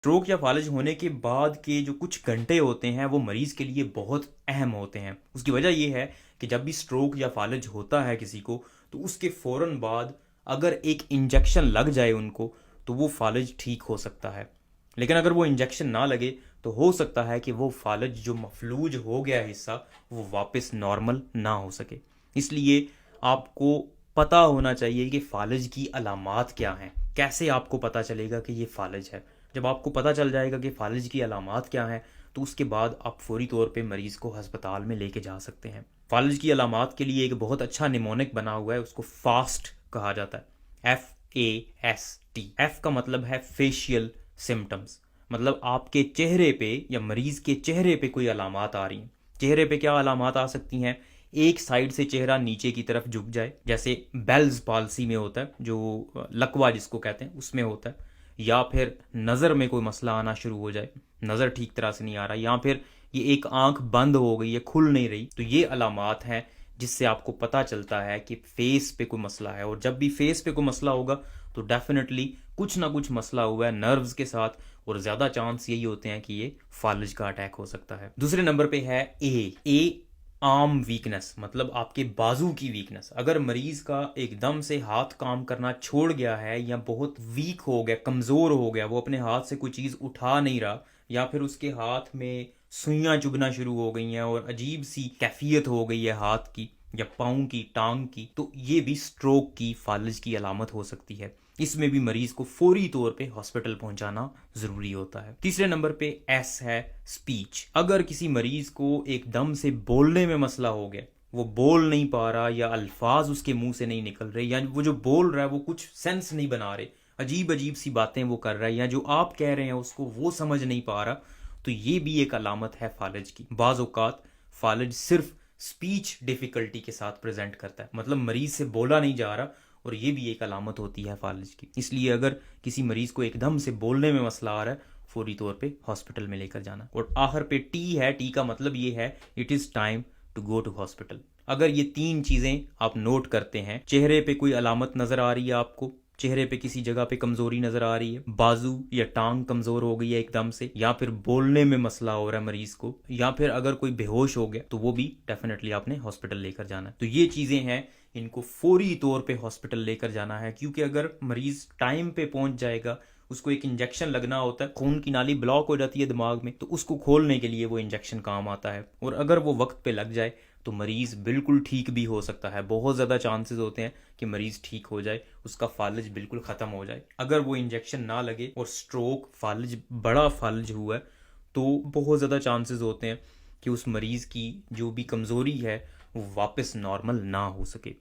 Stroke या फालिज होने के बाद के जो कुछ घंटे होते हैं वो मरीज के लिए बहुत अहम होते हैं। उसकी वजह यह है कि जब भी स्ट्रोक या फालिज होता है किसी को, तो उसके फ़ौरन बाद अगर एक इंजेक्शन लग जाए उनको, तो वो फालिज ठीक हो सकता है। लेकिन अगर वो इंजेक्शन ना लगे तो हो सकता है कि वो फालिज जो मफलूज हो गया हिस्सा वो वापस नॉर्मल ना हो सके। इसलिए आपको पता होना चाहिए कि फालिज की अलामात क्या हैं। कैसे आपको पता चलेगा कि ये फालिज है? जब आपको पता चल जाएगा कि फालिज की अलामात क्या हैं, तो उसके बाद आप फौरी तौर पे मरीज़ को हस्पताल में लेके जा सकते हैं। फालिज की अलामात के लिए एक बहुत अच्छा निमोनिक बना हुआ है, उसको फास्ट कहा जाता है। FAST। एफ का मतलब है फेशियल सिम्टम्स, मतलब आपके चेहरे पे या मरीज के चेहरे पे कोई अलामात आ रही हैं। चेहरे पे क्या अलामात आ सकती हैं? एक साइड से चेहरा नीचे की तरफ झुक जाए, जैसे बेल्स पालसी में होता है, जो लकवा जिसको कहते हैं उसमें होता है। या फिर नज़र में कोई मसला आना शुरू हो जाए, नज़र ठीक तरह से नहीं आ रहा, या फिर ये एक आंख बंद हो गई है, खुल नहीं रही। तो ये अलामात हैं जिससे आपको पता चलता है कि फेस पे कोई मसला है। और जब भी फेस पे कोई मसला होगा तो डेफिनेटली कुछ ना कुछ मसला हुआ है नर्व्स के साथ, और ज़्यादा चांस यही होते हैं कि ये फालिज का अटैक हो सकता है। दूसरे नंबर पे है ए आर्म वीकनेस, मतलब आपके बाजू की वीकनेस। अगर मरीज का एकदम से हाथ काम करना छोड़ गया है या बहुत वीक हो गया, कमज़ोर हो गया, वो अपने हाथ से कोई चीज़ उठा नहीं रहा, या फिर उसके हाथ में सुइयां चुभना शुरू हो गई हैं और अजीब सी कैफियत हो गई है हाथ की या पाँव की, टांग की, तो ये भी स्ट्रोक की, फालिज की अलामत हो सकती है। इसमें भी मरीज को फौरी तौर पे हॉस्पिटल पहुंचाना जरूरी होता है। तीसरे नंबर पे एस है स्पीच। अगर किसी मरीज को एकदम से बोलने में मसला हो गया, वो बोल नहीं पा रहा या अल्फाज उसके मुंह से नहीं निकल रहे, या वो जो बोल रहा है वो कुछ सेंस नहीं बना रहे, अजीब अजीब सी बातें वो कर रहा है, या जो आप कह रहे हैं उसको वो समझ नहीं पा रहा, तो ये भी एक अलामत है फालिज की। बाज़ औक़ात फालिज सिर्फ स्पीच डिफ़िकल्टी के साथ प्रेजेंट करता है, मतलब मरीज से बोला नहीं जा रहा, और ये भी एक अलामत होती है फालिज की। इसलिए अगर किसी मरीज को एकदम से बोलने में मसला आ रहा है, फौरी तौर पे हॉस्पिटल में लेकर जाना। और आखिर पे टी है। टी का मतलब ये है it is time to go to hospital. अगर ये तीन चीज़ें आप नोट करते हैं, चेहरे पे कोई अलामत नज़र आ रही है आपको, चेहरे पे किसी जगह पे कमजोरी नजर आ रही है, बाजू या टांग कमजोर हो गई है एकदम से, या फिर बोलने में मसला हो रहा है मरीज को, या फिर अगर कोई बेहोश हो गया, तो वो भी डेफिनेटली आपने हॉस्पिटल लेकर जाना है। तो ये चीजें हैं, इनको फौरी तौर पे हॉस्पिटल लेकर जाना है, क्योंकि अगर मरीज टाइम पे पहुंच जाएगा, उसको एक इंजेक्शन लगना होता है, खून की नाली ब्लॉक हो जाती है दिमाग में, तो उसको खोलने के लिए वो इंजेक्शन काम आता है। और अगर वो वक्त पे लग जाए तो मरीज़ बिल्कुल ठीक भी हो सकता है। बहुत ज़्यादा चांसेस होते हैं कि मरीज़ ठीक हो जाए, उसका फालिज बिल्कुल ख़त्म हो जाए। अगर वो इंजेक्शन ना लगे और स्ट्रोक फालिज, बड़ा फालिज हुआ है, तो बहुत ज़्यादा चांसेस होते हैं कि उस मरीज़ की जो भी कमज़ोरी है वो वापस नॉर्मल ना हो सके।